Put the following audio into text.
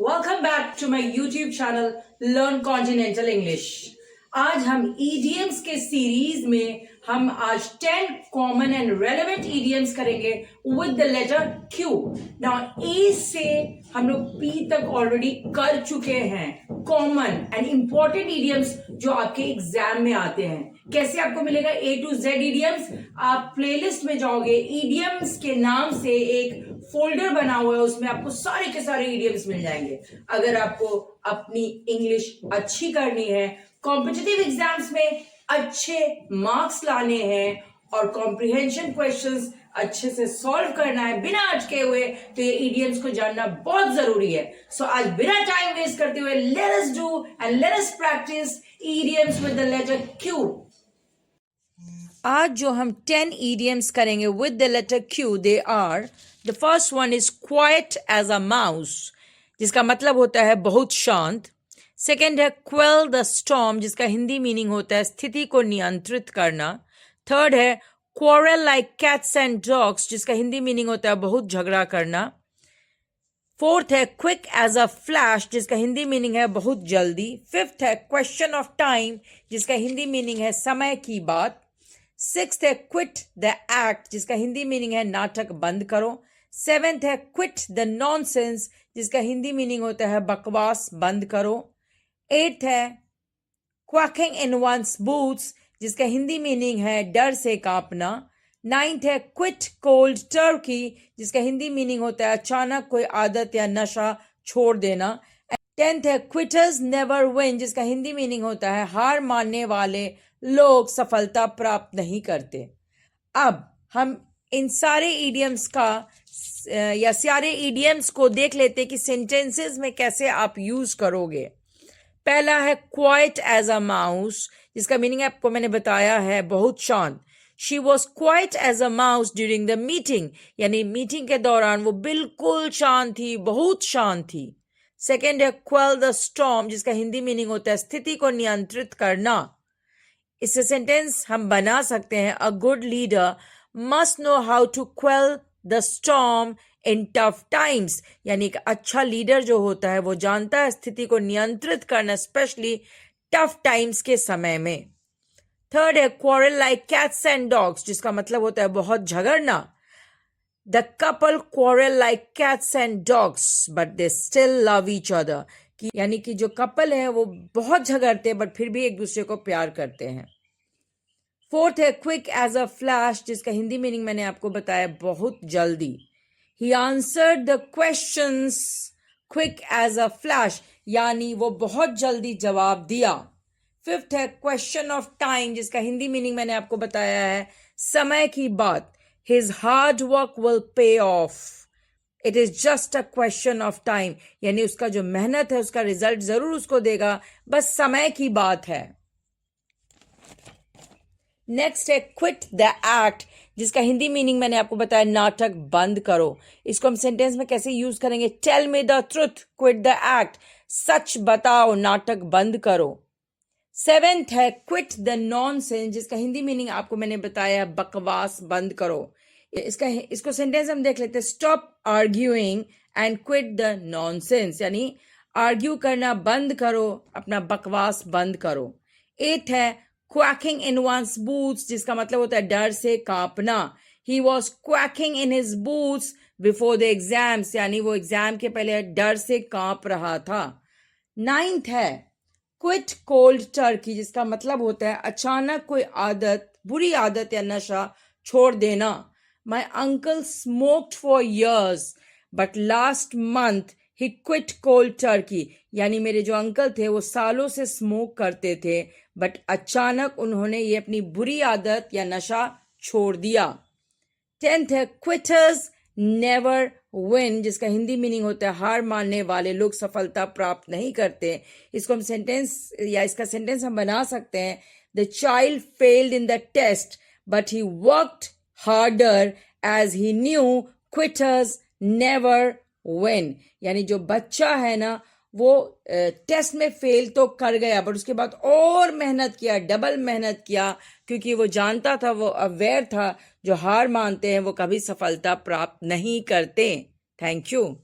Welcome back to my YouTube channel Learn Continental English. आज हम idioms के series में हम आज 10 कॉमन एंड रेलेवेंट idioms करेंगे with the letter Q. Now A से हम लोग P तक ऑलरेडी कर चुके हैं कॉमन एंड इंपॉर्टेंट idioms जो आपके एग्जाम में आते हैं. कैसे आपको मिलेगा A to Z idioms? आप प्लेलिस्ट में जाओगे, idioms के नाम से एक फोल्डर बना हुआ है, उसमें आपको सारे के सारे idioms मिल जाएंगे. अगर आपको अपनी इंग्लिश अच्छी करनी है, कॉम्पिटिटिव एग्जाम्स में अच्छे मार्क्स लाने हैं और कॉम्प्रिहेंशन क्वेश्चंस अच्छे से सॉल्व करना है बिना अटके हुए, तो ये idioms को जानना बहुत जरूरी है. सो आज बिना टाइम वेस्ट करते हुए let us do and let us practice idioms with the letter Q. आज जो हम 10 idioms करेंगे with the letter Q, they are, the first one is quiet as a mouse, जिसका मतलब होता है बहुत शांत. सेकेंड है quell the storm, जिसका हिंदी मीनिंग होता है स्थिति को नियंत्रित करना. थर्ड है quarrel like cats and dogs, जिसका हिंदी मीनिंग होता है बहुत झगड़ा करना. फोर्थ है quick as a flash, जिसका हिंदी मीनिंग है बहुत जल्दी. फिफ्थ है question of time, जिसका हिंदी मीनिंग है समय की बात. सिक्स्थ है क्विट द एक्ट, जिसका हिंदी मीनिंग है नाटक बंद करो. सेवेंथ है क्विट द नॉनसेंस, जिसका हिंदी मीनिंग होता है बकवास बंद करो. एट्थ है क्वैकिंग इन वंस बूट्स, जिसका हिंदी मीनिंग है डर से कांपना. नाइन्थ है क्विट कोल्ड टर्की, जिसका हिंदी मीनिंग होता है अचानक कोई आदत या नशा छोड़ देना. टेंथ है क्विटर्स नेवर विन, जिसका हिंदी मीनिंग होता है हार मानने वाले लोग सफलता प्राप्त नहीं करते. अब हम इन सारे idioms का या सारे idioms को देख लेते कि सेंटेंसेस में कैसे आप यूज करोगे. पहला है क्वाइट एज अ माउस, जिसका मीनिंग आपको मैंने बताया है बहुत शांत. She was quite as a mouse during the meeting, यानी मीटिंग के दौरान वो बिल्कुल शांत थी, बहुत शांत थी. सेकेंड है क्वेल द स्टॉर्म, जिसका हिंदी मीनिंग होता है स्थिति को नियंत्रित करना. इससे सेंटेंस हम बना सकते हैं a good leader must know how to quell the storm in tough times, यानी एक अच्छा लीडर जो होता है वो जानता है स्थिति को नियंत्रित करना, स्पेशली टफ टाइम्स के समय में. थर्ड है quarrel like cats and dogs, जिसका मतलब होता है बहुत झगड़ना. The couple quarrel like cats and dogs but they still love each other, यानी कि जो कपल है वो बहुत झगड़ते हैं बट फिर भी एक दूसरे को प्यार करते हैं. फोर्थ है क्विक एज अ फ्लैश, जिसका हिंदी मीनिंग मैंने आपको बताया बहुत जल्दी. He answered the questions quick as a flash, यानी वो बहुत जल्दी जवाब दिया. फिफ्थ है क्वेश्चन ऑफ टाइम, जिसका हिंदी मीनिंग मैंने आपको बताया है समय की बात. His hard work will pay of, it is just a question of time, यानी उसका जो मेहनत है उसका रिजल्ट जरूर उसको देगा, बस समय की बात है. नेक्स्ट है क्विट द एक्ट, जिसका हिंदी मीनिंग मैंने आपको बताया नाटक बंद करो. इसको हम सेंटेंस में कैसे यूज करेंगे? Tell me the truth quit the act, सच बताओ नाटक बंद करो. सेवेंथ है क्विट द नॉनसेंस, जिसका हिंदी मीनिंग आपको मैंने बताया बकवास बंद करो. इसको सेंटेंस हम देख लेते हैं stop arguing and quit the nonsense, यानी आर्ग्यू करना बंद करो, अपना बकवास बंद करो. एथ है क्वैकिंग इन वंस बूट्स, जिसका मतलब होता है डर से कांपना. He was quaking in his boots before the exams, यानी वो एग्जाम के पहले डर से कांप रहा था. नाइन्थ है क्विट कोल्ड टर्की, जिसका मतलब होता है अचानक कोई आदत, बुरी आदत या नशा छोड़ देना. My uncle smoked for years, but last month he quit cold turkey. यानी मेरे जो अंकल थे वो सालों से स्मोक करते थे, बट अचानक उन्होंने ये अपनी बुरी आदत या नशा छोड़ दिया. टेंथ है क्विटर्स नेवर विन, जिसका हिंदी मीनिंग होता है हार मानने वाले लोग सफलता प्राप्त नहीं करते. इसको हम सेंटेंस या इसका सेंटेंस हम बना सकते हैं the child failed in the test but he worked harder as he knew quitters never win, यानी जो बच्चा है ना वो टेस्ट में फेल तो कर गया बट उसके बाद और मेहनत किया, डबल मेहनत किया, क्योंकि वो जानता था, वो अवेयर था जो हार मानते हैं वो कभी सफलता प्राप्त नहीं करते. Thank you.